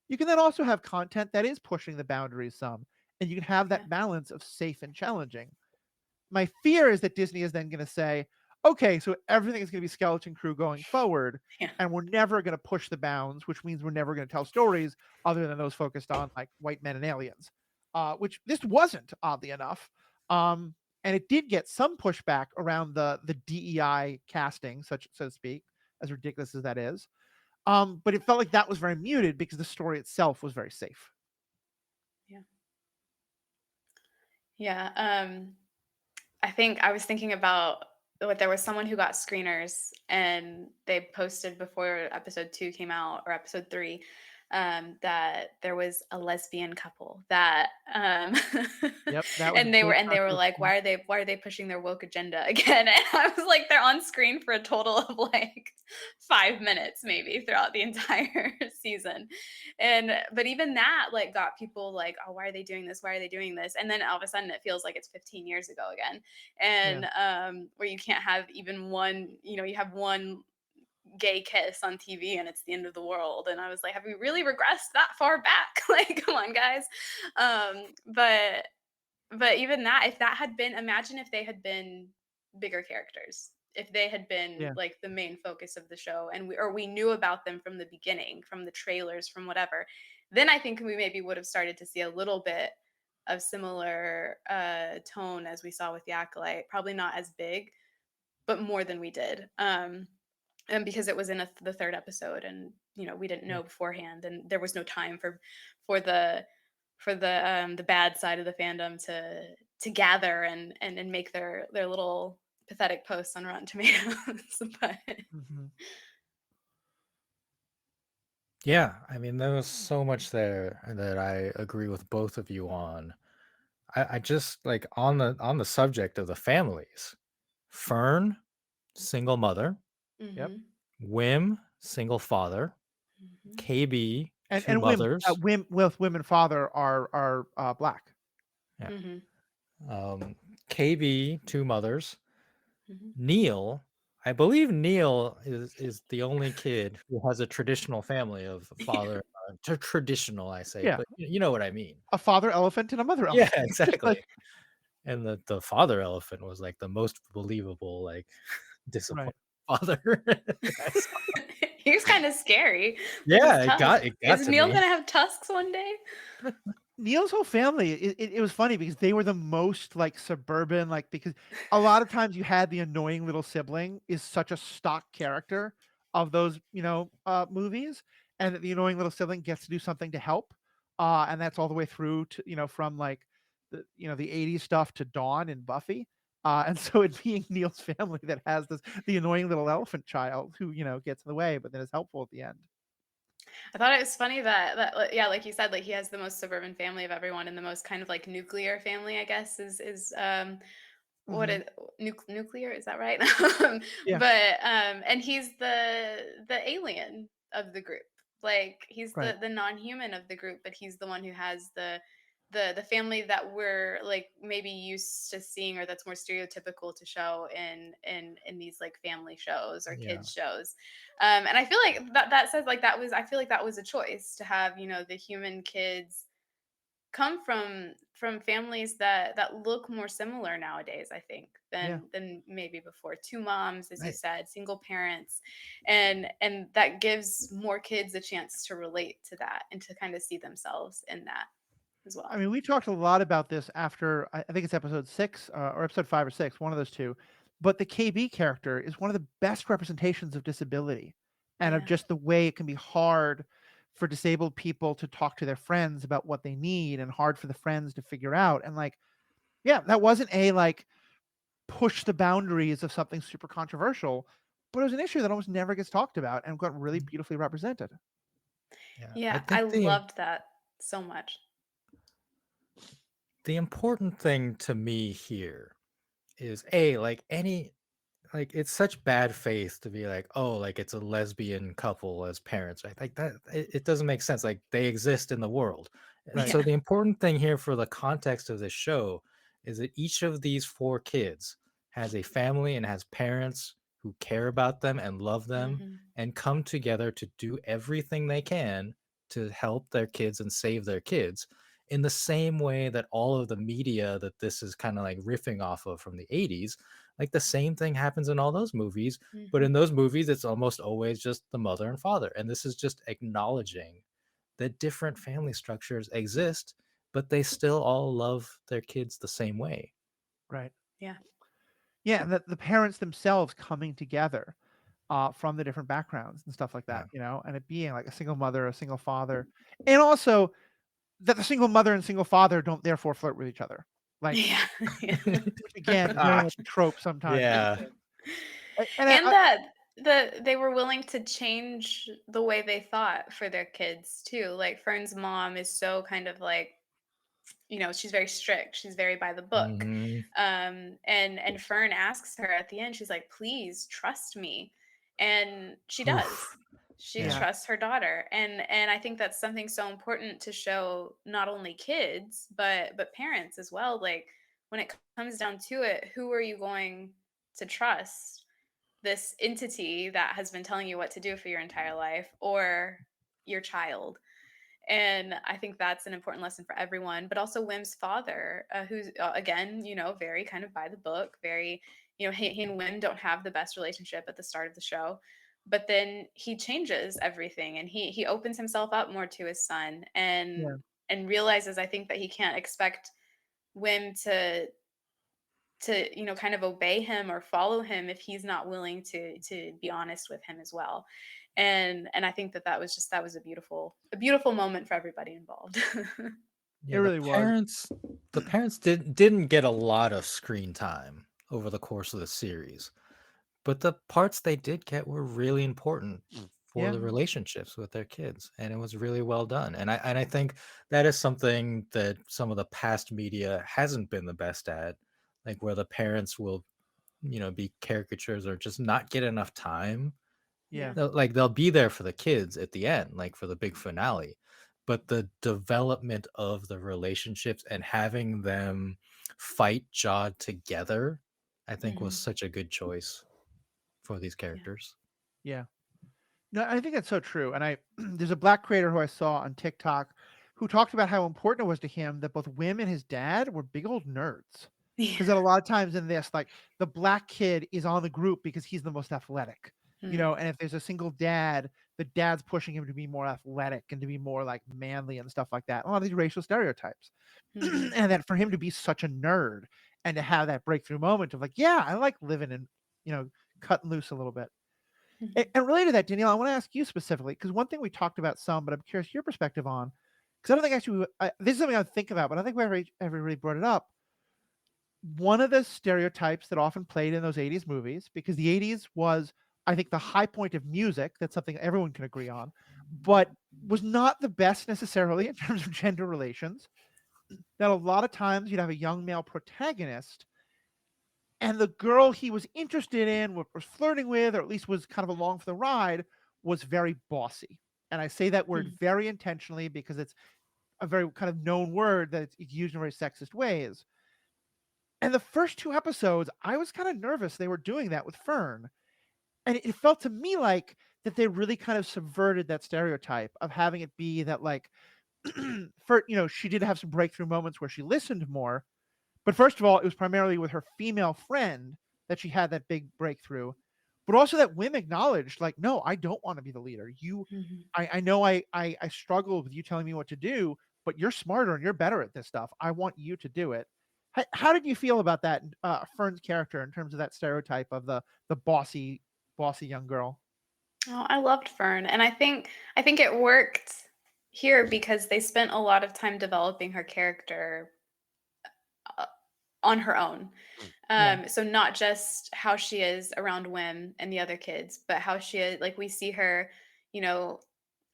you can then also have content that is pushing the boundaries some, and you can have Yeah. that balance of safe and challenging. My fear is that Disney is then going to say, okay, so everything is going to be Skeleton Crew going forward, Yeah. and we're never going to push the bounds, which means we're never going to tell stories other than those focused on like white men and aliens, which this wasn't, oddly enough. Um, and it did get some pushback around the DEI casting, such so to speak, as ridiculous as that is. But it felt like that was very muted because the story itself was very safe. Yeah. Yeah. I think I was thinking about what there was someone who got screeners and they posted before episode 2 came out or episode 3 that there was a lesbian couple that Yep, that was a and they were big and they were like, controversy. why are they pushing their woke agenda again? And I was like, they're on screen for a total of like 5 minutes maybe throughout the entire season. And but even that like got people like, oh, why are they doing this, why are they doing this? And then all of a sudden it feels like it's 15 years ago again. Yeah, And where you can't have even one, you have one gay kiss on TV and it's the end of the world. And I was like, have we really regressed that far back? Like, come on, guys. But even that, if that had been, imagine if they had been bigger characters, if they had been yeah, like the main focus of the show, and we knew about them from the beginning, from the trailers, from whatever, then I think we maybe would have started to see a little bit of similar tone as we saw with the Acolyte. Probably not as big, but more than we did. and because it was in the third episode, and we didn't know beforehand, and there was no time for the bad side of the fandom to gather and make their little pathetic posts on Rotten Tomatoes. But Mm-hmm. Yeah, I mean, there was so much there that I agree with both of you on. I just like on the subject of the families. Fern, single mother. Yep. mhm, Wim, single father. mhm, KB, two And mothers. women father are black. Yeah. mhm, KB, two mothers. mhm. Neil, I believe Neil is the only kid who has a traditional family of father. Traditional, I say, Yeah, but you know what I mean. a father elephant and a mother Yeah, elephant. exactly. Like, And the father elephant was like the most believable, like right. disappointed father. I saw. He was kind of scary with his Yeah, tusks. it got Is to Neil me. gonna have tusks one day? Neil's whole family, it was funny because they were the most like suburban, like because a lot of times you had the annoying little sibling is such a stock character of those, movies, and that the annoying little sibling gets to do something to help. And that's all the way through to, from like the 80s stuff to Dawn and Buffy. And so it being Neil's family that has the annoying little elephant child who, gets in the way, but then is helpful at the end. I thought it was funny that yeah, like you said, like he has the most suburban family of everyone, and the most kind of like nuclear family, I guess, is what Hmm. is nuclear, is that right? Yeah, But and he's the alien of the group. Like he's right. the non-human of the group, but he's the one who has the family that we're like maybe used to seeing, or that's more stereotypical to show in these like family shows or Yeah. kids shows. And I feel like that says like that was I feel like that was a choice to have, the human kids come from families that look more similar nowadays, I think, Yeah, than maybe before. Two moms, as you Right. said, single parents, and that gives more kids a chance to relate to that and to kind of see themselves in that as I well. mean, we talked a lot about this after I think it's episode 6 or episode 5 or 6, one of those two. But the KB character is one of the best representations of disability and of Yeah. just the way it can be hard for disabled people to talk to their friends about what they need and hard for the friends to figure out. And like, yeah, that wasn't a like push the boundaries of something super controversial, but it was an issue that almost never gets talked about and got really beautifully represented. Yeah. I Yeah, I think loved that so much. the important thing to me here is A, like any like it's such bad faith to be like, oh, like it's a lesbian couple as parents, right? Like that it doesn't make sense. Like they exist in the world. And Right. so Yeah. the important thing here for the context of this show is that each of these four kids has a family and has parents who care about them and love them Hmm. and come together to do everything they can to help their kids and save their kids in the same way that all of the media that this is kind of like riffing off of from the 80s, like the same thing happens in all those movies, but Hmm. in those movies, it's almost always just the mother and father. And this is just acknowledging that different family structures exist, but they still all love their kids the same way. Right. Yeah. Yeah, and that the parents themselves coming together from the different backgrounds and stuff like Yeah. that, and it being like a single mother, a single father, and also that the single mother and single father don't therefore flirt with each other. Like, Yeah. Yeah. which again, very much a trope sometimes. Yeah. And And that they were willing to change the way they thought for their kids too. Like Fern's mom is so kind of like, she's very strict. She's very by the book. Hmm. And Fern asks her at the end, she's like, please trust me. And she does. Oof. She Yeah. yeah, trusts her daughter. And I think that's something so important to show not only kids, but parents as well. Like when it comes down to it, who are you going to trust? This entity that has been telling you what to do for your entire life, or your child? And I think that's an important lesson for everyone, but also Wim's father, who's again, very kind of by the book, very, he and Wim don't have the best relationship at the start of the show, but then he changes everything, and he opens himself up more to his son, yeah, and realizes, I think, that he can't expect Wim to kind of obey him or follow him if he's not willing to be honest with him as well. And I think that was a beautiful moment for everybody involved. It Yeah, really was. the parents didn't get a lot of screen time over the course of the series, but the parts they did get were really important for Yeah. the relationships with their kids, and it was really well done. And I think that is something that some of the past media hasn't been the best at, like where the parents will, be caricatures or just not get enough time. Yeah. They'll be there for the kids at the end, like for the big finale, but the development of the relationships and having them fight Jod together, I think was Hmm. such a good choice for these Yeah. characters. Yeah. No, I think that's so true. And I there's a black creator who I saw on TikTok who talked about how important it was to him that both Wim and his dad were big old nerds. Yeah. Because a lot of times in this, like the black kid is on the group because he's the most athletic, Mm. and if there's a single dad, the dad's pushing him to be more athletic and to be more like manly and stuff like that. A lot of these racial stereotypes. Mhm. And that for him to be such a nerd and to have that breakthrough moment of like, yeah, I like living and, cutting loose a little bit. And, Mhm. and related to that, Danielle, I want to ask you specifically because one thing we talked about some, but I'm curious your perspective on because I don't think actually this is something I think about, but I think we ever really brought it up. One of the stereotypes that often played in those 80s movies, because the 80s was, I think, the high point of music. That's something everyone can agree on, but was not the best necessarily in terms of gender relations. That a lot of times you'd have a young male protagonist and the girl he was interested in, was flirting with, or at least was kind of along for the ride, was very bossy. And I say that word Mhm. very intentionally because it's a very kind of known word that it's used in very sexist ways. And the first two episodes, I was kind of nervous they were doing that with Fern. And it felt to me like that they really kind of subverted that stereotype of having it be that like for she did have some breakthrough moments where she listened more. But first of all, it was primarily with her female friend that she had that big breakthrough, but also that Wim acknowledged, like, no, I don't want to be the leader. Mhm. I know I struggle with you telling me what to do, but you're smarter and you're better at this stuff. I want you to do it. How did you feel about that, Fern's character in terms of that stereotype of the bossy young girl? Oh, I loved Fern, and I think it worked here because they spent a lot of time developing her character uh, on her own. Yeah, So not just how she is around Wim and the other kids, but how she is like we see her, you know,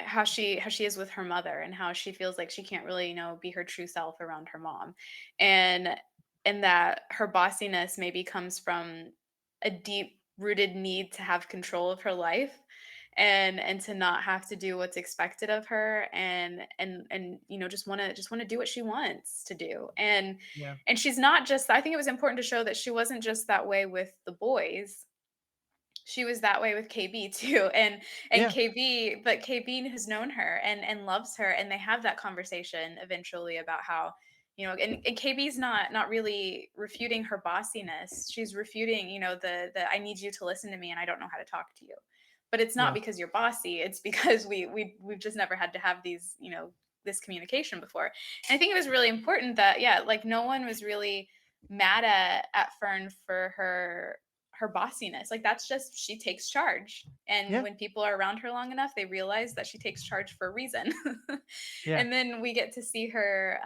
how she is with her mother and how she feels like she can't really, be her true self around her mom. And and that her bossiness maybe comes from a deep rooted need to have control of her life and to not have to do what's expected of her and just want to do what she wants to do. yeah, And she's not just I think it was important to show that she wasn't just that way with the boys. She was that way with KB too. And yeah, KB has known her and loves her, and they have that conversation eventually about how, and KB's not really refuting her bossiness. She's refuting, the I need you to listen to me and I don't know how to talk to you. But it's not yeah, because you're bossy, it's because we've just never had to have these, this communication before. And I think it was really important that, yeah, like no one was really mad at Fern for her bossiness. Like that's just she takes charge. And yeah, when people are around her long enough, they realize that she takes charge for a reason. yeah, And then we get to see her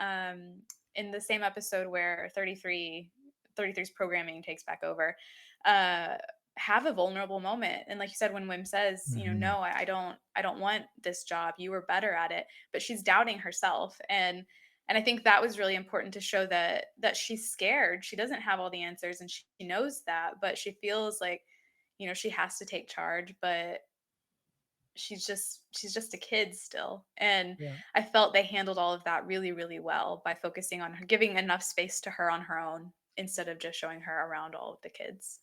in the same episode where 33's programming takes back over. Uh have a vulnerable moment, and like you said, when Wim says, Mhm. no, I don't want this job, you were better at it, but she's doubting herself. And I think that was really important to show that she's scared. She doesn't have all the answers and she knows that, but she feels like, she has to take charge, but she's just a kid still. And yeah. I felt they handled all of that really, really well by focusing on her, giving enough space to her on her own instead of just showing her around all of the kids.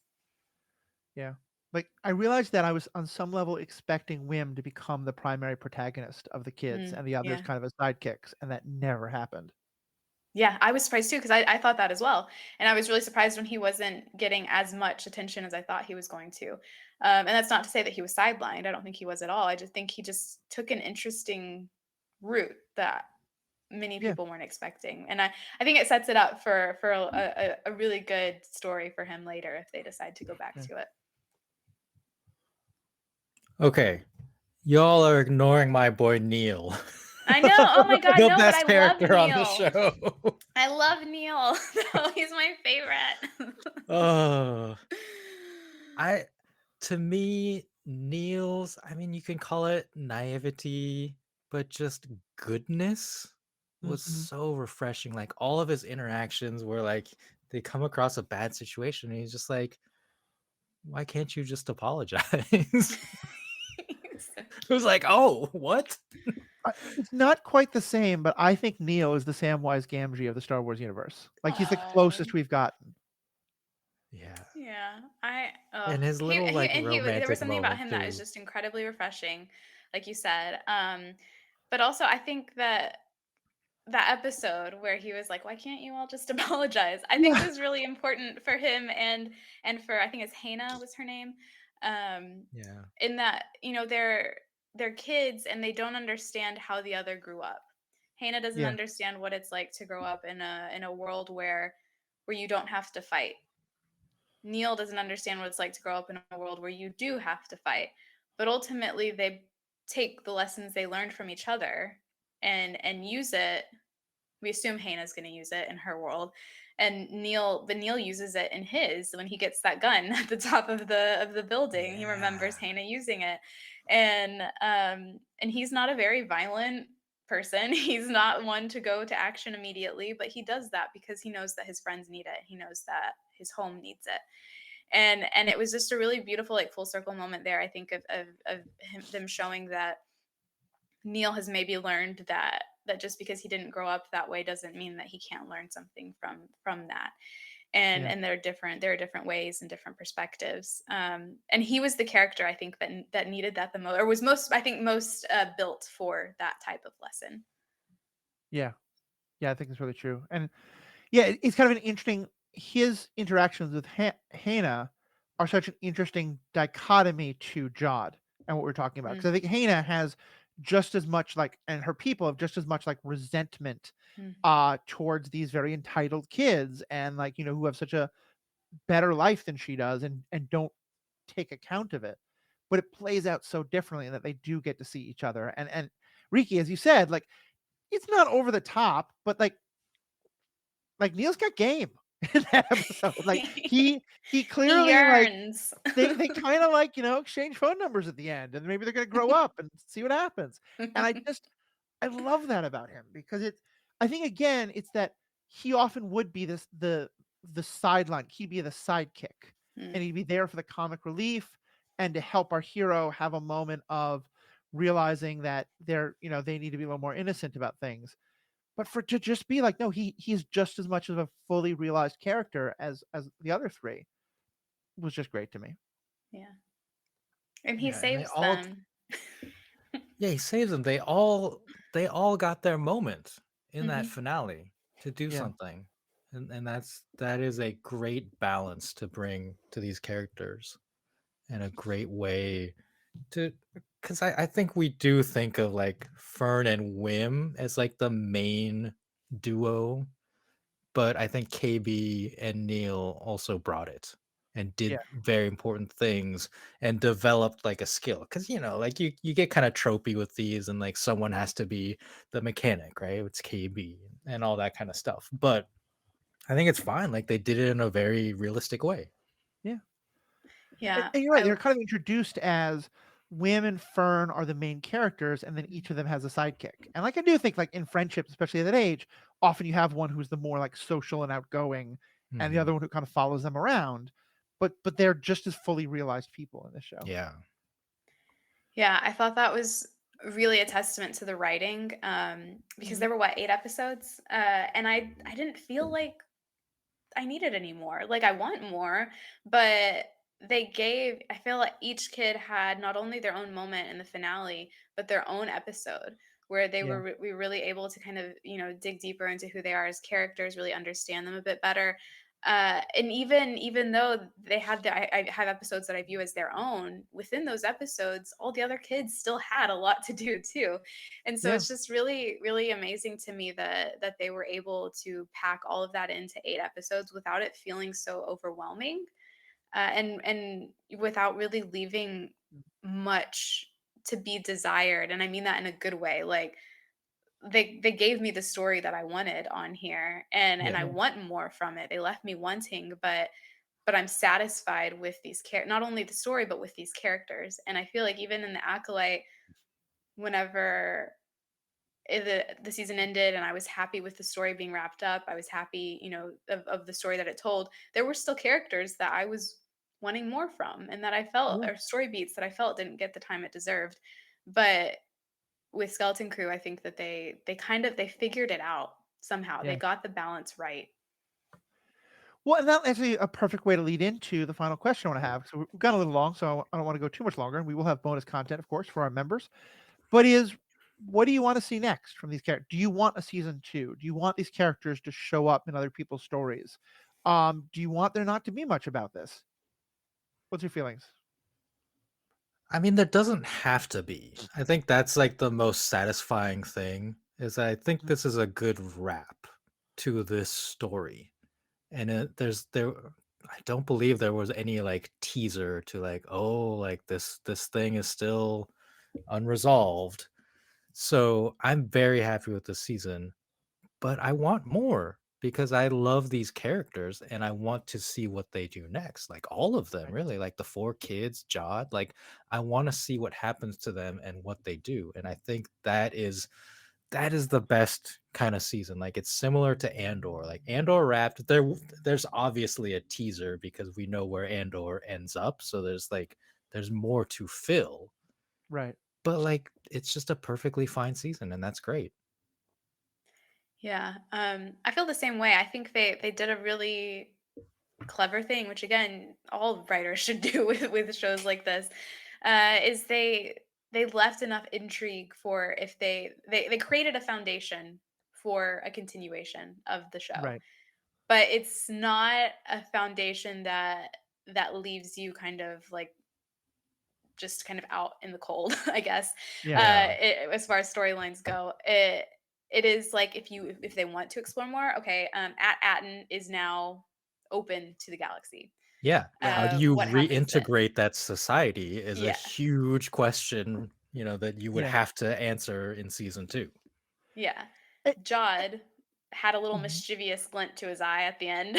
Yeah. Like I realized that I was on some level expecting Wim to become the primary protagonist of the kids Mm, and the others yeah. kind of as sidekicks, and that never happened. Yeah, I was surprised too because I thought that as well, and I was really surprised when he wasn't getting as much attention as I thought he was going to. And that's not to say that he was sidelined. I don't think he was at all. I just think he just took an interesting route that many Yeah. people weren't expecting. And I think it sets it up for a really good story for him later if they decide to go back to it. Okay, y'all are ignoring my boy Neil. I know. Oh my God, the no, best but I love character on the Neil. show. I love Neil. No, he's my favorite. Oh, to me, Neil's, I mean, you can call it naivety, but just goodness was so refreshing. Like all of his interactions were like they come across a bad situation, and he's just like, why can't you just apologize? It was like, oh, what? It's not quite the same, but I think Neo is the Samwise Gamgee of the Star Wars universe. Like he's the closest we've gotten. Yeah. Yeah, And his little there romantic was something about moment him that is too. just incredibly refreshing, like you said. But also I think that episode where he was like, "Why can't you all just apologize?" I think was really important for him and for, I think it's Hannah was her name. Yeah. In that, they're kids and they don't understand how the other grew up. Hannah doesn't Yeah. understand what it's like to grow up in a world where you don't have to fight. Neil doesn't understand what it's like to grow up in a world where you do have to fight. But ultimately, they take the lessons they learned from each other and use it. We assume Hannah's going to use it in her world, and Neil uses it in his when he gets that gun at the top of the building. He remembers Hannah using it, and he's not a very violent person. He's not one to go to action immediately, but he does that because he knows that his friends need it. He knows that his home needs it. And it was just a really beautiful, like, full circle moment there, I think, of them showing that Neil has maybe learned that just because he didn't grow up that way doesn't mean that he can't learn something from that. And there are different ways and different perspectives. And he was the character, I think, that needed that the most, or was most built for that type of lesson. Yeah, I think it's really true. And yeah, it's kind of an interesting. His interactions with Hannah are such an interesting dichotomy to Jod and what we're talking about. Because I think Hannah has just as much and her people have just as much resentment towards these very entitled kids and who have such a better life than she does and don't take account of it. But it plays out so differently in that they do get to see each other. And Riki, as you said, it's not over the top, but Neil's got game in that episode. He clearly he yearns. they kind of exchange phone numbers at the end, and maybe they're gonna grow up and see what happens. And I love that about him because I think again it's that he often would be the sideline. He'd be the sidekick, and he'd be there for the comic relief and to help our hero have a moment of realizing that they need to be a little more innocent about things. But to just be no, he's just as much of a fully realized character as the other three was just great to me. Yeah. And he saves them. Yeah, he saves them. They all got their moment in that finale to do something. And that is a great balance to bring to these characters and a great way to, because I think we do think of Fern and Wim as the main duo, but I think KB and Neil also brought it and did very important things and developed a skill. Because you get kind of tropey with these, and someone has to be the mechanic, right? It's KB and all that kind of stuff. But I think it's fine. They did it in a very realistic way. Yeah. And you're right. They're kind of introduced as Wim and Fern are the main characters, and then each of them has a sidekick. And I do think in friendships, especially at that age, often you have one who's the more social and outgoing, and the other one who kind of follows them around. But they're just as fully realized people in the show. Yeah. Yeah, I thought that was really a testament to the writing, because there were 8 episodes, and I didn't feel like I needed any more. I want more, but I feel like each kid had not only their own moment in the finale, but their own episode where we were really able to kind of, dig deeper into who they are as characters, really understand them a bit better. And even though they had I have episodes that I view as their own, within those episodes all the other kids still had a lot to do too. And so Yeah. it's just really really amazing to me that they were able to pack all of that into 8 episodes without it feeling so overwhelming, and without really leaving much to be desired. And I mean that in a good way. Like, they gave me the story that I wanted on here, and I Yeah. want more from it. They left me wanting, but I'm satisfied with these not only the story but with these characters. And I feel like even in the Acolyte, whenever the season ended and I was happy with the story being wrapped up, I was happy, of the story that it told. There were still characters that I was wanting more from, and that I felt, Yeah. or story beats that I felt didn't get the time it deserved. But with Skeleton Crew, I think that they figured it out somehow. They Yeah. got the balance right. Well, and that's actually a perfect way to lead into the final question I want to have. So we've gone a little long, so I don't want to go too much longer. And we will have bonus content, of course, for our members. But what do you want to see next from these characters? Do you want a season 2? Do you want these characters to show up in other people's stories? Do you want there not to be much about this? What's your feelings? I mean, there doesn't have to be. I think that's like the most satisfying thing, is I think this is a good wrap to this story. And I don't believe there was any like teaser to like, oh, like this thing is still unresolved. So I'm very happy with this season, but I want more because I love these characters and I want to see what they do next. Like all of them, Right. really, like the 4 kids, Jod, like I want to see what happens to them and what they do. And I think that is the best kind of season. Like it's similar to Andor. Like Andor wrapped there's obviously a teaser because we know where Andor ends up, so there's more to fill. Right. But like it's just a perfectly fine season and that's great. Yeah, I feel the same way. I think they did a really clever thing, which again, all writers should do with shows like this, is they left enough intrigue for if they created a foundation for a continuation of the show. Right. But it's not a foundation that leaves you kind of like just kind of out in the cold, I guess. Yeah. As far as storylines go, it is like if they want to explore more, okay. At Atten is now open to the galaxy. Yeah. How do you What happens then? reintegrate that society is a Yeah, huge question, that you would Yeah. have to answer in season 2. yeah. Eh, Jod had a little mhm. mischievous glint to his eye at the end.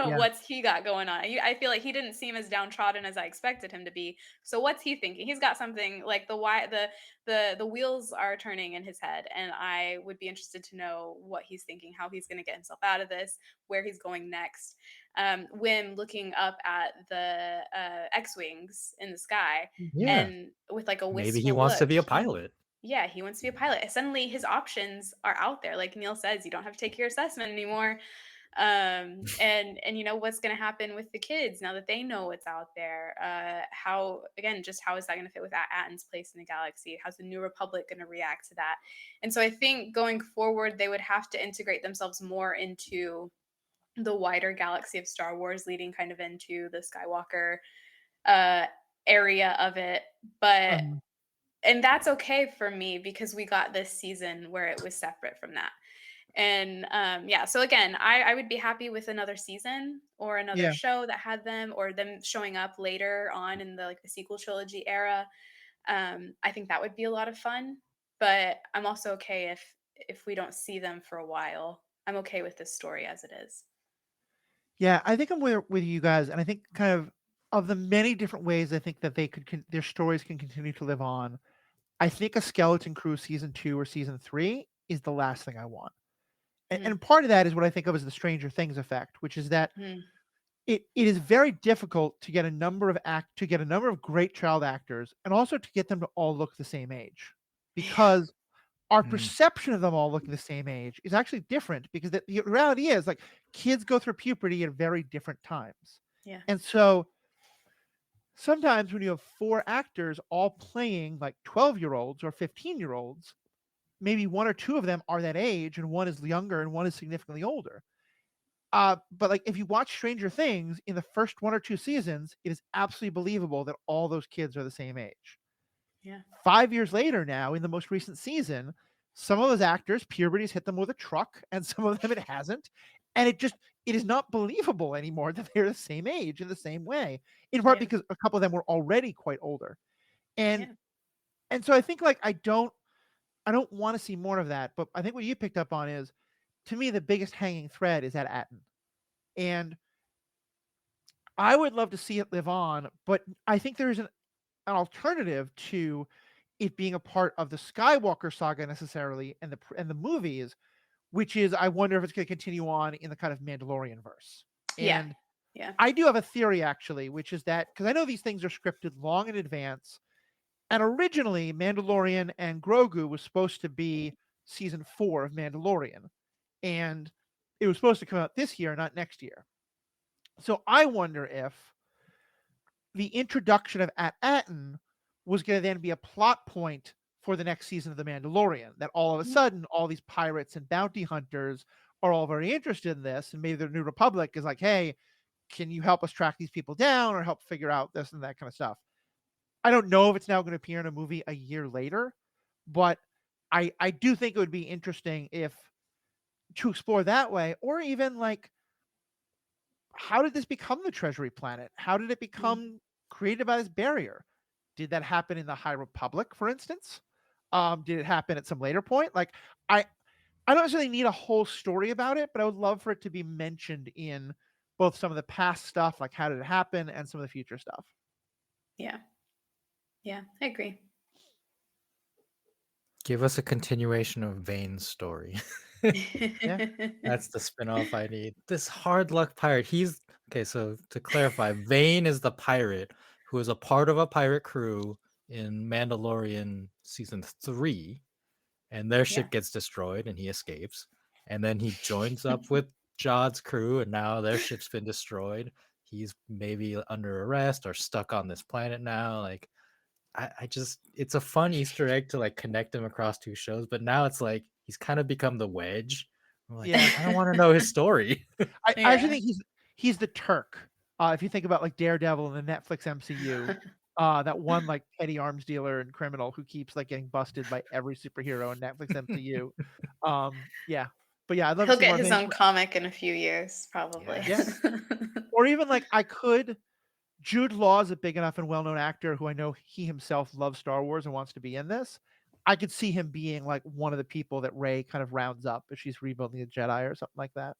Yeah. What's he got going on? I feel like he didn't seem as downtrodden as I expected him to be. So what's he thinking? He's got something like the wheels are turning in his head, and I would be interested to know what he's thinking, how he's going to get himself out of this, where he's going next. When looking up at the X-wings in the sky, Yeah. and with like a Maybe he wistful wants to look, be a pilot. yeah, he wants to be a pilot. Suddenly his options are out there. Like Neil says, you don't have to take your assessment anymore. And what's going to happen with the kids now that they know what's out there? How is that going to fit with Atten's place in the galaxy? How's the New Republic going to react to that? And so I think going forward, they would have to integrate themselves more into the wider galaxy of Star Wars, leading kind of into the Skywalker uh, area of it. But Um, and that's okay for me because we got this season where it was separate from that. And yeah, so again, I would be happy with another season or another yeah. show that had them, or them showing up later on in the sequel trilogy era. I think that would be a lot of fun. But I'm also okay if we don't see them for a while. I'm okay with this story as it is. Yeah, I think I'm with you guys, and I think kind of the many different ways I think that their stories can continue to live on. I think a Skeleton Crew season 2 or season 3 is the last thing I want. Mm, And part of that is what I think of as the Stranger Things effect, which is that mm, it is very difficult to get a number of great child actors and also to get them to all look the same age, yeah, because our Mm. perception of them all looking the same age is actually different, because the reality is, like, kids go through puberty at very different times. yeah, And so sometimes when you have 4 actors all playing like 12-year-olds or 15-year-olds, maybe 1 or 2 of them are that age and one is younger and one is significantly older. But like if you watch Stranger Things in the first 1 or 2 seasons, it is absolutely believable that all those kids are the same age. Yeah. 5 years later now, in the most recent season, some of those actors, puberty's hit them with a truck, and some of them it hasn't. And it is not believable anymore that they're the same age in the same way. In part Yeah. because a couple of them were already quite older. And Yeah. and so I think like I don't want to see more of that. But I think what you picked up on is, to me, the biggest hanging thread is at Atten. And I would love to see it live on, but I think there is an alternative to it being a part of the Skywalker saga necessarily and the movies, which is I wonder if it's going to continue on in the kind of Mandalorian verse. Yeah. And Yeah. I do have a theory actually, which is that because I know these things are scripted long in advance, and originally Mandalorian and Grogu was supposed to be season 4 of Mandalorian, and it was supposed to come out this year, not next year. So I wonder if the introduction of Atten was going to then be a plot point for the next season of The Mandalorian. That all of a sudden, all these pirates and bounty hunters are all very interested in this, and maybe the New Republic is like, "Hey, can you help us track these people down or help figure out this and that kind of stuff?" I don't know if it's now going to appear in a movie a year later, but I do think it would be interesting if to explore that way, or even like, how did this become the Treasury Planet? How did it become created by this barrier? Did that happen in the High Republic, for instance? Did it happen at some later point? Like, I don't necessarily need a whole story about it, but I would love for it to be mentioned in both some of the past stuff, like how did it happen, and some of the future stuff. Yeah. Yeah, I agree. Give us a continuation of Vane's story. That's the spinoff I need. This hard luck pirate. Okay, so to clarify, Vane is the pirate who is a part of a pirate crew in Mandalorian season 3, and their ship gets destroyed and he escapes. And then he joins up with Jod's crew, and now their ship's been destroyed. He's maybe under arrest or stuck on this planet now. Like, I just, it's a fun Easter egg to like connect him across 2 shows, but now it's like he's kind of become the wedge. I'm like, Yeah. I don't want to know his story. I actually think he's the Turk. If you think about like Daredevil in the Netflix MCU, that one like petty arms dealer and criminal who keeps like getting busted by every superhero in Netflix MCU. Yeah. But yeah, I'd love He'll to see get more his Vane. own comic in a few years, probably. Yeah. Or even like Jude Law is a big enough and well-known actor who I know he himself loves Star Wars and wants to be in this. I could see him being like one of the people that Rey kind of rounds up if she's rebuilding the Jedi or something like that.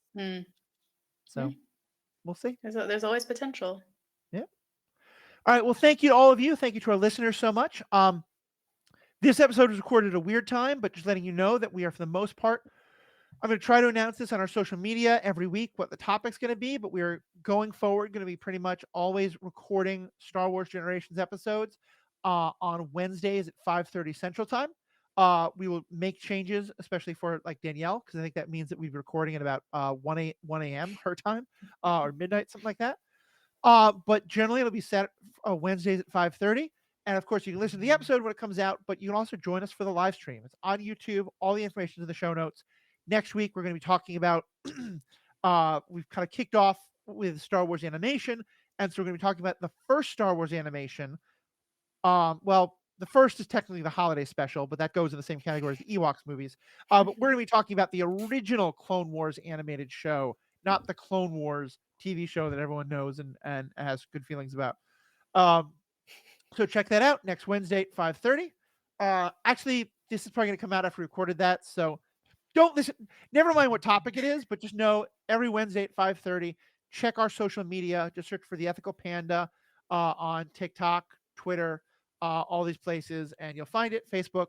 So we'll see. There's always potential. Yeah. All right. Well, thank you to all of you. Thank you to our listeners so much. This episode was recorded at a weird time, but just letting you know that we are, for the most part, I'm going to try to announce this on our social media every week, what the topic's going to be, but we're going forward going to be pretty much always recording Star Wars Generations episodes on Wednesdays at 5:30 Central Time. We will make changes, especially for like Danielle, because I think that means that we'll be recording at about 1 a.m. her time, or midnight, something like that. But generally it'll be set Wednesdays at 5:30. And of course, you can listen to the episode when it comes out, but you can also join us for the live stream. It's on YouTube. All the information is in the show notes. Next week, we're going to be talking about, we've kind of kicked off with Star Wars animation. And so we're going to be talking about the first Star Wars animation. Well, the first is technically the holiday special, but that goes in the same category as the Ewoks movies. But we're going to be talking about the original Clone Wars animated show, not the Clone Wars TV show that everyone knows and has good feelings about. So check that out next Wednesday at 5:30. Actually, this is probably going to come out after we recorded that. So don't listen. Never mind what topic it is, but just know every Wednesday at 5:30, check our social media. Just search for The Ethical Panda on TikTok, Twitter, all these places, and you'll find it. Facebook,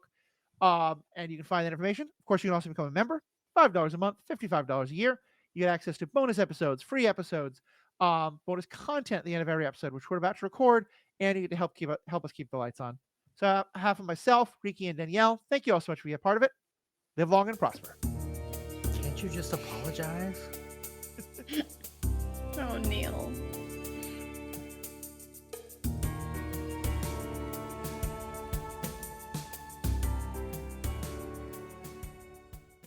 and you can find that information. Of course, you can also become a member. $5 a month, $55 a year. You get access to bonus episodes, free episodes, bonus content at the end of every episode, which we're about to record, and you get to help us keep the lights on. So on behalf of myself, Riki, and Danielle, thank you all so much for being a part of it. Live long and prosper. Can't you just apologize? Oh, Neil.